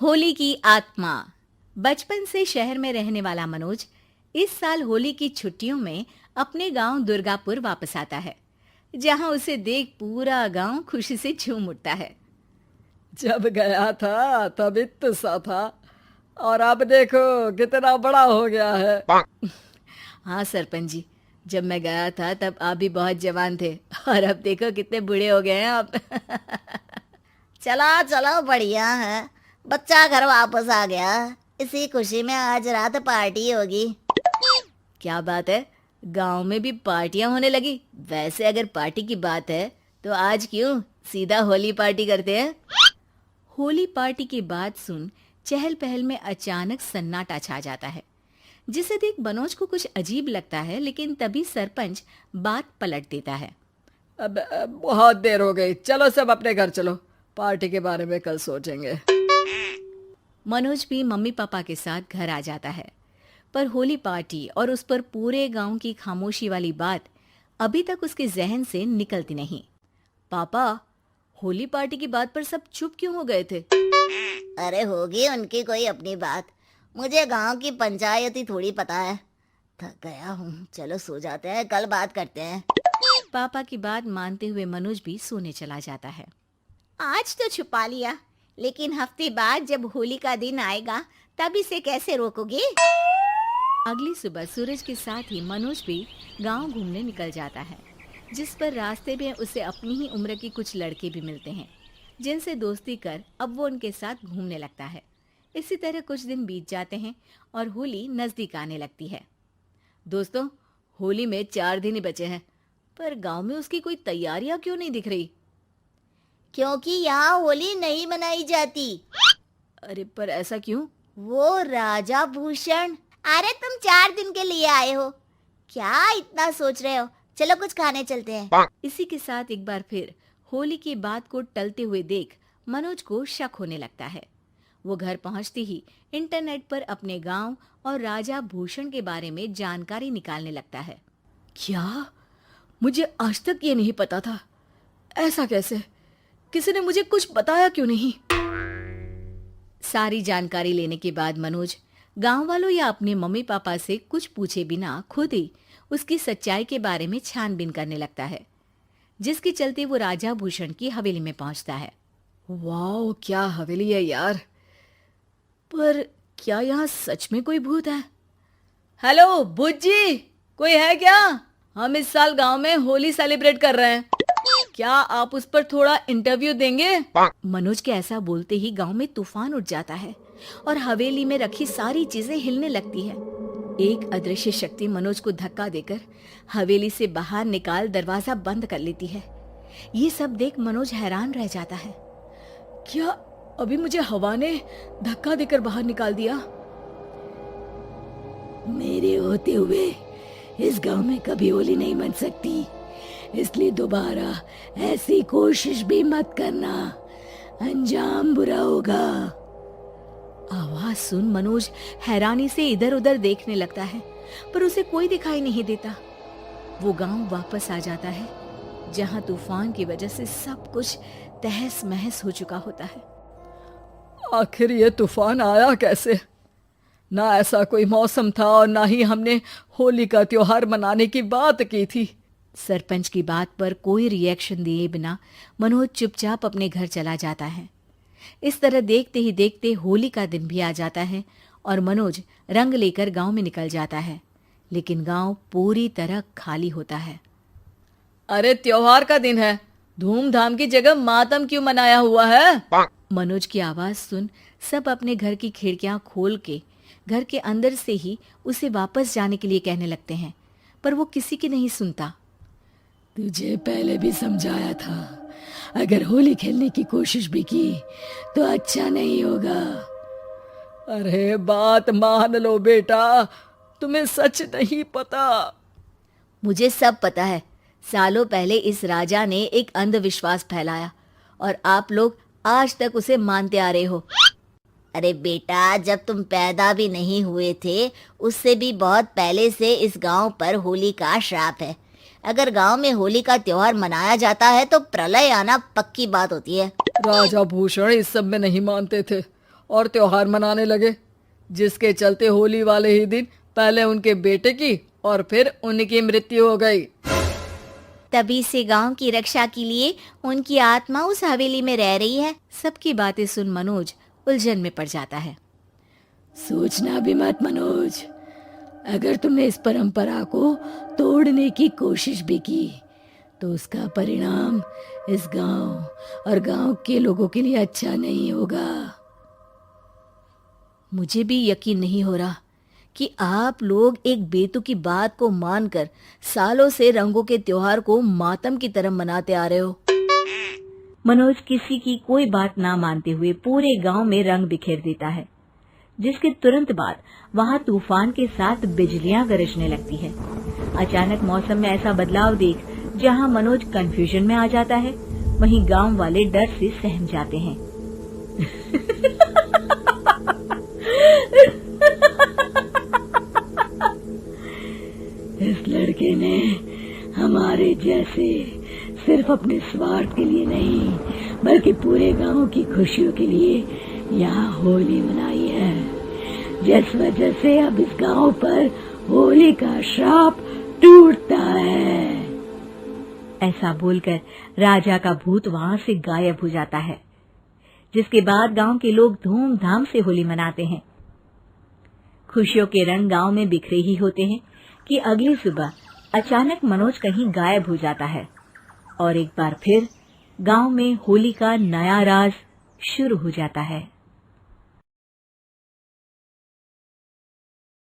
होली की आत्मा। बचपन से शहर में रहने वाला मनोज इस साल होली की छुट्टियों में अपने गांव दुर्गापुर वापस आता है, जहां उसे देख पूरा गांव खुशी से झूम उठता है। जब गया था तब इतना सा था और अब देखो कितना बड़ा हो गया है। हाँ सरपंच जी, जब मैं गया था तब आप भी बहुत जवान थे और अब देखो कितने बूढ़े हो गए हैं आप। चला चलो बढ़िया है। बच्चा घर वापस आ गया। इसी खुशी में आज रात पार्टी होगी। क्या बात है, गांव में भी पार्टियां होने लगी। वैसे अगर पार्टी की बात है तो आज क्यों सीधा होली पार्टी करते हैं। होली पार्टी की बात सुन चहल पहल में अचानक सन्नाटा छा जाता है, जिसे देख मनोज को कुछ अजीब लगता है। लेकिन तभी सरपंच बात पलट देता है। अब बहुत देर हो गई, चलो सब अपने घर चलो, पार्टी के बारे में कल सोचेंगे। मनोज भी मम्मी पापा के साथ घर आ जाता है, पर होली पार्टी और उस पर पूरे गांव की खामोशी वाली बात अभी तक उसके जहन से निकलती नहीं। पापा, होली पार्टी की बात पर सब चुप क्यों हो गए थे? अरे होगी उनकी कोई अपनी बात। मुझे गांव की पंचायत ही थोड़ी पता है। थक गया हूँ, चलो सो जाते हैं, कल बात करते हैं। पापा की बात मानते हुए मनोज भी सोने चला जाता है। आज तो छुपा लिया, लेकिन हफ्ते बाद जब होली का दिन आएगा तब इसे कैसे रोकोगे? अगली सुबह सूरज के साथ ही मनोज भी गांव घूमने निकल जाता है, जिस पर रास्ते में उसे अपनी ही उम्र के कुछ लड़के भी मिलते हैं, जिनसे दोस्ती कर अब वो उनके साथ घूमने लगता है। इसी तरह कुछ दिन बीत जाते हैं और होली नजदीक आने लगती है। दोस्तों, होली में 4 दिन ही बचे हैं, पर गांव में उसकी कोई तैयारियां क्यों नहीं दिख रही? क्योंकि यहाँ होली नहीं मनाई जाती। अरे पर ऐसा क्यों? वो राजा भूषण। अरे तुम 4 दिन के लिए आए हो, क्या इतना सोच रहे हो? चलो कुछ खाने चलते हैं। इसी के साथ एक बार फिर होली की बात को टलते हुए देख मनोज को शक होने लगता है। वो घर पहुंचते ही इंटरनेट पर अपने गांव और राजा भूषण के बारे में जानकारी निकालने लगता है। क्या? मुझे आज तक ये नहीं पता था। ऐसा कैसे? किसी ने मुझे कुछ बताया क्यों नहीं? सारी जानकारी लेने के बाद मनोज गांव वालों या अपने मम्मी पापा से कुछ पूछे बिना खुद ही उसकी सच्चाई के बारे में छानबीन करने लगता है, जिसके चलते वो राजा भूषण की हवेली में पहुंचता है। वाह, क्या हवेली है यार। पर क्या यहाँ सच में कोई भूत है? हेलो भूत जी, कोई है क्या? हम इस साल गांव में होली सेलिब्रेट कर रहे हैं, क्या आप उस पर थोड़ा इंटरव्यू देंगे? मनोज के ऐसा बोलते ही गांव में तूफान उठ जाता है और हवेली में रखी सारी चीजें हिलने लगती है। एक अदृश्य शक्ति मनोज को धक्का देकर हवेली से बाहर निकाल दरवाजा बंद कर लेती है। ये सब देख मनोज हैरान रह जाता है। क्या अभी मुझे हवा ने धक्का देकर बाहर निकाल दिया? मेरे होते हुए इस गांव में कभी होली नहीं मन सकती, इसलिए दोबारा ऐसी कोशिश भी मत करना, अंजाम बुरा होगा। आवाज सुन मनोज हैरानी से इधर उधर देखने लगता है, पर उसे कोई दिखाई नहीं देता। वो गांव वापस आ जाता है, जहां तूफान की वजह से सब कुछ तहस महस हो चुका होता है। आखिर ये तूफान आया कैसे? ना ऐसा कोई मौसम था और ना ही हमने होली का त्योहार मनाने की बात की थी। सरपंच की बात पर कोई रिएक्शन दिए बिना मनोज चुपचाप अपने घर चला जाता है। इस तरह देखते ही देखते होली का दिन भी आ जाता है और मनोज रंग लेकर गांव में निकल जाता है, लेकिन गांव पूरी तरह खाली होता है। अरे त्योहार का दिन है, धूमधाम की जगह मातम क्यों मनाया हुआ है? मनोज की आवाज सुन सब अपने घर की खिड़कियां खोल के घर के अंदर से ही उसे वापस जाने के लिए कहने लगते हैं, पर वो किसी की नहीं सुनता। तुझे पहले भी समझाया था, अगर होली खेलने की कोशिश भी की तो अच्छा नहीं होगा। अरे बात मान लो बेटा, तुम्हें सच नहीं पता। मुझे सब पता है। सालों पहले इस राजा ने एक अंधविश्वास फैलाया और आप लोग आज तक उसे मानते आ रहे हो। अरे बेटा, जब तुम पैदा भी नहीं हुए थे उससे भी बहुत पहले से इस गांव पर होली का श्राप है। अगर गांव में होली का त्योहार मनाया जाता है तो प्रलय आना पक्की बात होती है। राजा भूषण इस सब में नहीं मानते थे और त्योहार मनाने लगे, जिसके चलते होली वाले ही दिन पहले उनके बेटे की और फिर उनकी मृत्यु हो गई। तभी से गांव की रक्षा के लिए उनकी आत्मा उस हवेली में रह रही है। सबकी बातें सुन मनोज उलझन में पड़ जाता है। सोचना भी मत मनोज, अगर तुमने इस परंपरा को तोड़ने की कोशिश भी की तो उसका परिणाम इस गांव और गांव के लोगों के लिए अच्छा नहीं होगा। मुझे भी यकीन नहीं हो रहा कि आप लोग एक बेतुकी बात को मानकर सालों से रंगों के त्योहार को मातम की तरह मनाते आ रहे हो। मनोज किसी की कोई बात ना मानते हुए पूरे गांव में रंग बिखेर देता है, जिसके तुरंत बाद वहां तूफान के साथ बिजलियां गरजने लगती है। अचानक मौसम में ऐसा बदलाव देख जहां मनोज कंफ्यूजन में आ जाता है, वहीं गांव वाले डर से सहम जाते हैं। इस लड़के ने हमारे जैसे सिर्फ अपने स्वार्थ के लिए नहीं बल्कि पूरे गांव की खुशियों के लिए यहाँ होली मनाई है, जिस वजह से अब इस गांव पर होली का श्राप टूटता है। ऐसा बोलकर राजा का भूत वहां से गायब हो जाता है, जिसके बाद गांव के लोग धूमधाम से होली मनाते हैं। खुशियों के रंग गांव में बिखरे ही होते हैं कि अगली सुबह अचानक मनोज कहीं गायब हो जाता है और एक बार फिर गांव में होली का नया राज शुरू हो जाता है।